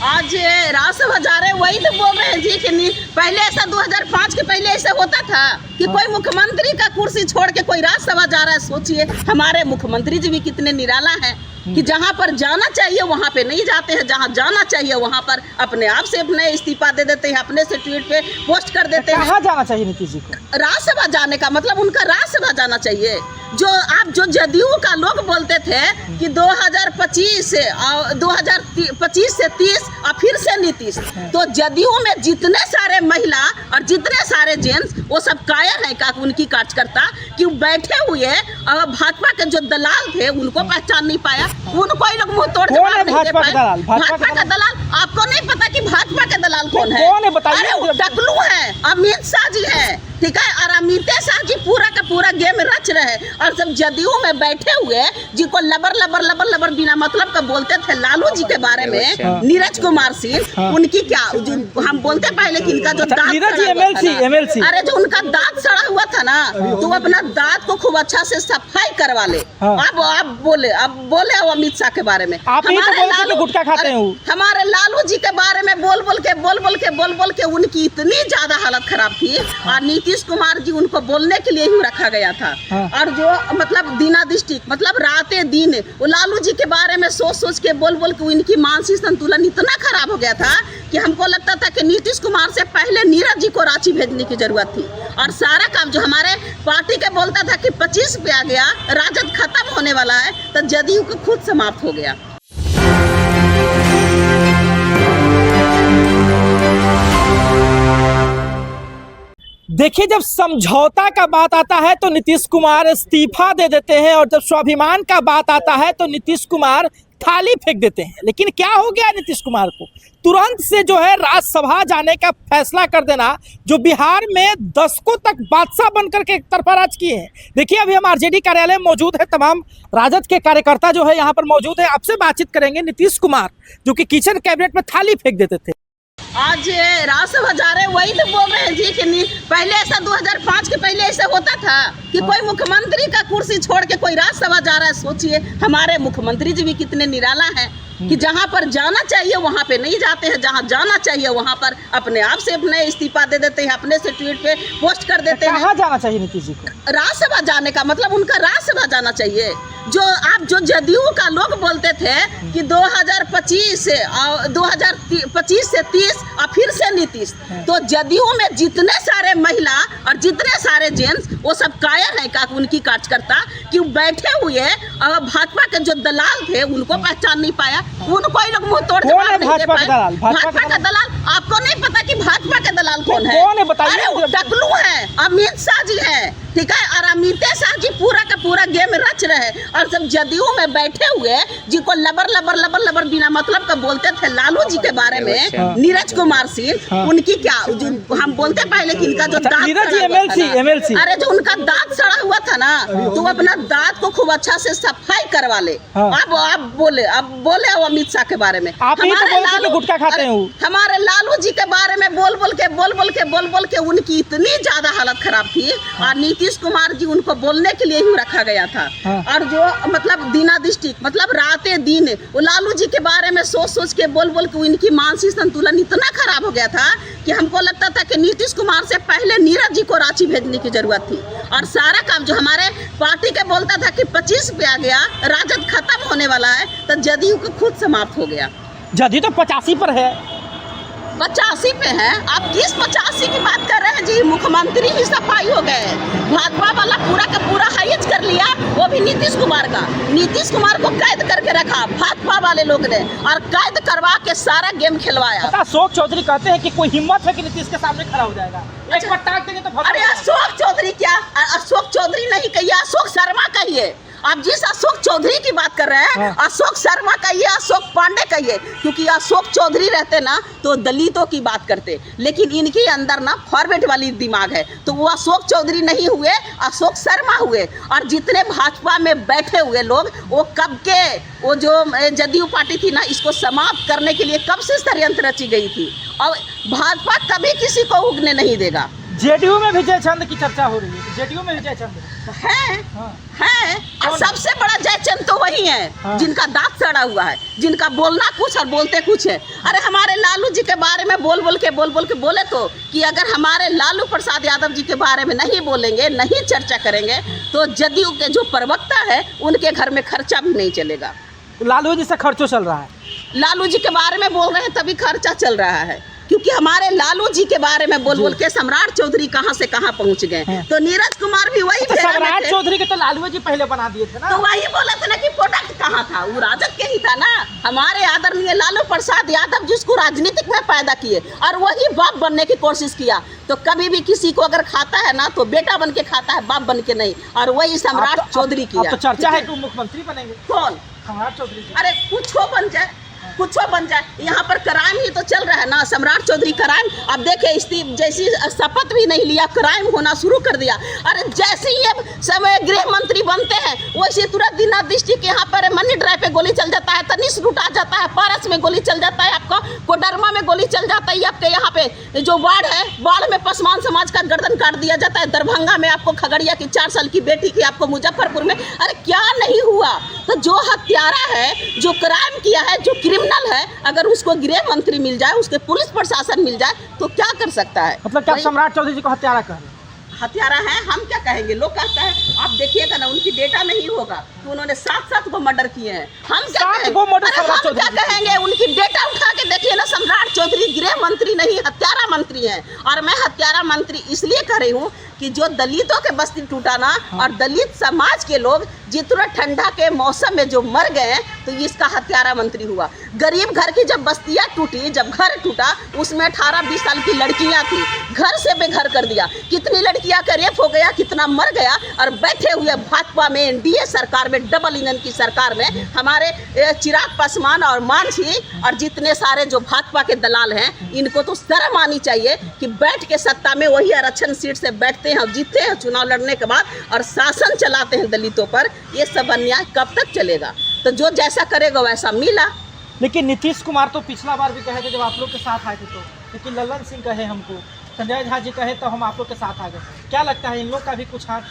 आज राजसभा जा रहे हैं, वही तो बोल रहे हैं जी कि पहले ऐसा 2005 के पहले ऐसा होता था कि कोई मुख्यमंत्री का कुर्सी छोड़ के कोई राज्यसभा जा रहा है। सोचिए हमारे मुख्यमंत्री जी भी कितने निराला हैं कि जहां पर जाना चाहिए वहां पे नहीं जाते हैं, जहां जाना चाहिए वहां पर अपने आप से अपने इस्तीफा दे देते हैं, अपने से ट्वीट पे पोस्ट कर देते हैं। कहाँ जाना चाहिए नीतीश जी को? राज्यसभा जाने का मतलब उनका राज्यसभा जाना चाहिए। जो जदयू का लोग बोलते थे कि 2025 से 30 और फिर से नीतीश, तो जदयू में जितने सारे महिला और जितने सारे जेंट्स वो सब कायर हैं का उनकी कार्यकर्ता कि बैठे हुए भाजपा के जो दलाल थे उनको पहचान नहीं पाया, उनको ही लोग मुंह तोड़ जवाब नहीं दे पाए। भाजपा का दलाल आपको नहीं पता कि भाजपा के दलाल कौन है? कौन है बताइए? टकलू है, अमित शाह जी है, ठीक है, और अमित शाह जी पूरा का पूरा गेम रच रहे और सब जदयू में बैठे हुए जिनको लबर लबर लबर लबर बिना मतलब का बोलते थे लालू जी के बारे में, नीरज कुमार सिंह, उनकी क्या हम बोलते पहले कि इनका जो दांत MLC अरे जो उनका दांत सड़ा हुआ था ना, तो अपना दांत को खूब अच्छा से सफाई करवा ले। अब बोले अमित शाह के बारे में, गुटखा खाते हैं, हमारे लालू जी के बारे में बोल बोल के उनकी इतनी ज्यादा हालत खराब थी और नीतीश कुमार जी उनको बोलने के लिए ही रखा गया था। और जो मतलब दीना डिस्ट्रिक्ट मतलब रातें दिन वो लालू जी के बारे में सोच के बोल के उनकी मानसिक संतुलन इतना खराब हो गया था कि हमको लगता था कि नीतीश कुमार से पहले नीरज जी को रांची भेजने की जरूरत थी। और सारा काम जो हमारे पार्टी के बोलता था कि 25 पे आ गया, राजद खत्म होने वाला है, तो जदयू को खुद समाप्त हो गया। देखिए, जब समझौता का बात आता है तो नीतीश कुमार इस्तीफा दे देते हैं और जब स्वाभिमान का बात आता है तो नीतीश कुमार थाली फेंक देते हैं। लेकिन क्या हो गया नीतीश कुमार को? तुरंत से जो है राज्यसभा जाने का फैसला कर देना, जो बिहार में दशकों तक बादशाह बनकर के तरफराज किए हैं। देखिए, अभी हम आरजेडी कार्यालय में मौजूद है, तमाम राजद के कार्यकर्ता जो है यहाँ पर मौजूद है। आपसे बातचीत करेंगे नीतीश कुमार जो कि किचन कैबिनेट में थाली फेंक देते थे। आज राज्यसभा जा रहे हैं, वही तो बोल रहे हैं जी कि पहले ऐसा 2005 के पहले ऐसा होता था कि कोई मुख्यमंत्री का कुर्सी छोड़ के कोई राज्यसभा जा रहा है। सोचिए हमारे मुख्यमंत्री जी भी कितने निराला हैं कि जहां पर जाना चाहिए वहां पे नहीं जाते हैं, जहां जाना चाहिए वहां पर अपने आप से अपने इस्तीफा दे देते हैं, अपने से ट्वीट पे पोस्ट कर देते हैं। कहाँ जाना चाहिए नीतीश जी को? राज्यसभा जाने का मतलब उनका राज्यसभा जाना चाहिए। जो जदयू का लोग बोलते थे कि 2025 से 30 और फिर से नीतीश, तो जदयू में जितने सारे महिला और जितने सारे जेंट्स वो सब कायर हैं का उनकी कार्यकर्ता कि बैठे हुए भाजपा के जो दलाल थे उनको पहचान नहीं पाया, उनको ही लोग मुंह तोड़ जवाब नहीं दे पाए। भाजपा का दलाल आपको नहीं पता कि भाजपा के दलाल कौन है? अरे टकलू है, अमित शाह जी है, ठीक है, और अमित शाह जी पूरा का पूरा गेम रच रहे और सब जदयू में बैठे हुए जिनको लबर लबर लबर लबर बिना मतलब का बोलते थे लालू जी के बारे में, नीरज कुमार सिंह, उनकी क्या हम बोलते पहले कि इनका जो दांत MLC अरे जो उनका दांत सड़ा हुआ था ना, तो अपना दांत को खूब अच्छा से सफाई करवा ले। अब बोले अमित शाह के बारे में, गुटखा खाते हैं, हमारे लालू जी के बारे में बोल बोल के उनकी इतनी ज्यादा हालत खराब थी और नीतीश कुमार जी उनको बोलने के लिए ही रखा गया था। और जो मतलब दीना डिस्ट्रिक्ट मतलब रातें दिन वो लालू जी के बारे में सोच के बोल के उनकी मानसिक संतुलन इतना खराब हो गया था कि हमको लगता था कि नीतीश कुमार से पहले नीरज जी को रांची भेजने की जरूरत थी। और सारा काम जो हमारे पार्टी के बोलता था कि 25 पे आ गया, राजद खत्म होने वाला है, तो जदयू को खुद समाप्त हो गया। जदयू तो 85 पर है। 85 पे है? आप किस 85 की बात कर रहे हैं जी? मुख्यमंत्री ही सफाई हो गए, भाजपा वाला पूरा का पूरा हाइज कर लिया, वो भी नीतीश कुमार का। नीतीश कुमार को कैद करके रखा भाजपा वाले लोग ने और कैद करवा के सारा गेम खिलवाया। अशोक चौधरी कहते हैं कि कोई हिम्मत है कि नीतीश के सामने खड़ा हो जाएगा, एक बार टाक देंगे तो। अरे अशोक चौधरी क्या, अशोक चौधरी नहीं कहिए, अशोक शर्मा कहिए। आप जिस अशोक चौधरी की बात कर रहे हैं, अशोक शर्मा कहिए, अशोक पांडे कहिए, क्योंकि अशोक चौधरी रहते ना तो दलितों की बात करते, लेकिन इनके अंदर ना फॉर्मेट वाली दिमाग है, तो वो अशोक चौधरी नहीं हुए, अशोक शर्मा हुए। और जितने भाजपा में बैठे हुए लोग वो कब के, वो जो जदयू पार्टी थी ना, इसको समाप्त करने के लिए कब से षड्यंत्र रची गई थी, और भाजपा कभी किसी को उगने नहीं देगा। जेडीयू में विजय चंद की चर्चा हो रही है, जेडीयू में विजय चंद है हाँ। है और सबसे बड़ा जयचंद तो वही है हाँ। जिनका दांत सड़ा हुआ है, जिनका बोलना कुछ और बोलते कुछ है। अरे हमारे लालू जी के बारे में बोल बोल के बोले तो कि अगर हमारे लालू प्रसाद यादव जी के बारे में नहीं बोलेंगे, नहीं चर्चा करेंगे तो जदयू के जो प्रवक्ता है उनके घर में खर्चा भी नहीं चलेगा। लालू जी से खर्चो चल रहा है, लालू जी के बारे में बोल रहे हैं तभी खर्चा चल रहा है, क्योंकि हमारे लालू जी के बारे में बोल बोल के सम्राट चौधरी कहां से कहां पहुंच गए। हाँ। तो नीरज कुमार भी वही तो फेरा में सम्राट थे। चौधरी के तो लालू जी पहले बना दिए थे ना। तो वही बोला था ना कि प्रोडक्ट कहाँ था, वो राजद के ही था ना। हमारे आदरणीय लालू प्रसाद यादव जिसको राजनीतिक में पैदा किए और वही बाप बनने की कोशिश किया। तो कभी भी किसी को अगर खाता है ना तो बेटा बन के खाता है, बाप बन के नहीं। और वही सम्राट चौधरी अब किया। तो चर्चा है कि वो मुख्यमंत्री बनेंगे कौन? सम्राट चौधरी जी। अरे कुछ हो बन जाए, कुछ हो बन जाए। यहाँ पर क्राइम ही तो चल रहा है ना। सम्राट चौधरी क्राइम, अब देखे जैसी शपथ भी नहीं लिया, क्राइम होना शुरू कर दिया। अरे जैसे ही ये सब गृह मंत्री बनते हैं वैसे तुरंत दिना डिस्ट्रिक्ट यहाँ पर मनी ड्राइव पे गोली चल जाता है, तनिष लूटा जाता है, पारस में गोली चल जाता है, आपको कोडरमा में गोली चल जाता है, आपके यहाँ पे जो बाढ़ है, बाढ़ में पसमान समाज का गर्दन काट दिया जाता है, दरभंगा में आपको खगड़िया की 4 साल की बेटी की, आपको मुजफ्फरपुर में। अरे क्या नहीं हुआ? तो जो हत्यारा है, जो क्राइम किया है, जो क्रिमिनल है, अगर उसको गृह मंत्री मिल जाए, उसके पुलिस प्रशासन मिल जाए तो क्या कर सकता है? मतलब क्या सम्राट चौधरी जी को हत्यारा कह रहे हैं? हत्यारा है, हम क्या कहेंगे? लोग कहता है, आप देखिएगा ना उनकी डेटा में ही होगा कि उन्होंने 7 को मर्डर किए हैं। हम क्या कहेंगे? हम क्या कहेंगे? उनकी डेटा उठा के देखिए ना। सम्राट चौधरी गृह मंत्री नहीं, हत्यारा मंत्री हैं। और मैं हत्यारा मंत्री इसलिए कह रही हूँ कि जो दलितों के बस्ती टूटा ना, और दलित समाज के लोग जितना ठंडा के मौसम में जो मर गए, तो इसका हत्यारा मंत्री हुआ। गरीब घर की जब बस्तियां टूटी, जब घर टूटा, उसमें 18-20 साल की लड़कियां थी, घर से बेघर कर दिया। कितनी लड़कियां का रेप हो गया, कितना मर गया। और बैठे हुए भाजपा में, एनडीए सरकार में, डबल इंजन की सरकार में हमारे चिराग पासवान और मांझी और जितने सारे जो भाजपा के दलाल हैं, इनको तो शर्म आनी चाहिए कि बैठ के सत्ता में वही आरक्षण सीट से बैठते हैं और जीतते हैं चुनाव लड़ने के बाद, और शासन चलाते हैं दलितों पर। ये सब अन्याय कब तक चलेगा? तो जो जैसा करेगा वैसा मिला। लेकिन नीतीश कुमार तो पिछला बार भी कहे थे जब आप लोग के साथ आए थे, तो लेकिन लल्लन सिंह कहे हमको, संजय झा जी कहे तो हम आप लोग के साथ आ गए। क्या लगता है इन लोग का भी कुछ हाथ?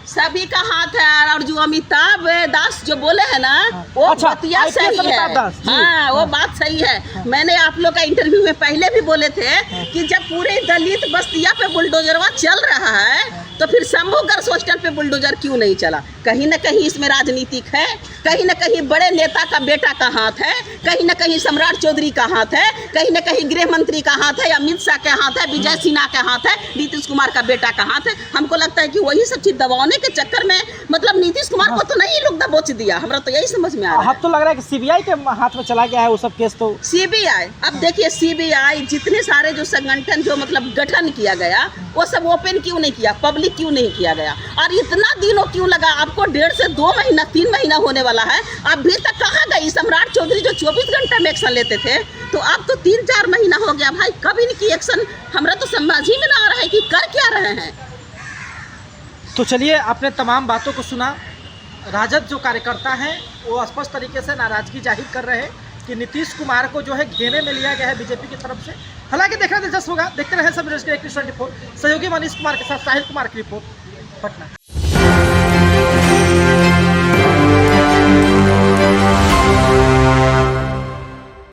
सभी का हाथ है। और जो अमिताभ दास जो बोले हैं ना, वो अच्छा, बतिया सही है। हाँ, वो बात सही है। मैंने आप लोग का इंटरव्यू में पहले भी बोले थे कि जब पूरे दलित बस्तिया पे बुलडोजरवा चल रहा है तो फिर शंभू गर्ल्स हॉस्टल पे बुलडोजर क्यों नहीं चला? कहीं ना कहीं इसमें राजनीतिक है, कहीं ना कहीं बड़े नेता का बेटा का हाथ है, कहीं ना कहीं सम्राट चौधरी का हाथ है, कहीं ना कहीं गृह मंत्री का हाथ है, अमित शाह का हाथ है, विजय सिन्हा का हाथ है, नीतीश कुमार का बेटा का हाथ है। हमको लगता है कि वही सब चीज दबाने के चक्कर में, मतलब नीतीश कुमार को तो नहीं लोग दबोच दिया। हमरा तो यही समझ में आ रहा है। अब तो लग रहा है कि सीबीआई के हाथ में चला गया है वो सब केस। तो सीबीआई, अब देखिए सीबीआई जितने सारे जो संगठन जो मतलब गठन किया गया, वो सब ओपन क्यों नहीं किया, पब्लिक क्यों नहीं किया गया? और इतना दिनों क्यों लगा? आपको 1.5 से 2 महीना 3 महीना होने वाला है, अभी तक कहाँ गई? सम्राट चौधरी जो 24 घंटा में एक्शन लेते थे, तो अब तो 3-4 महीना हो गया भाई, कभी इनकी एक्शन हमरा तो समझ ही में ना आ रहा है कि कर क्या रहे हैं। तो चलिए, आपने तमाम बातों को सुना। राजद जो कार्यकर्ता हैं वो स्पष्ट तरीके से नाराजगी जाहिर कर रहे हैं कि नीतीश कुमार को जो है घेरे में लिया गया है बीजेपी की तरफ से। हालांकि देखना दिलचस्प होगा। देखते रहे सब न्यूज़ के 24। सहयोगी मनीष कुमार के साथ साहिल कुमार की रिपोर्ट, पटना।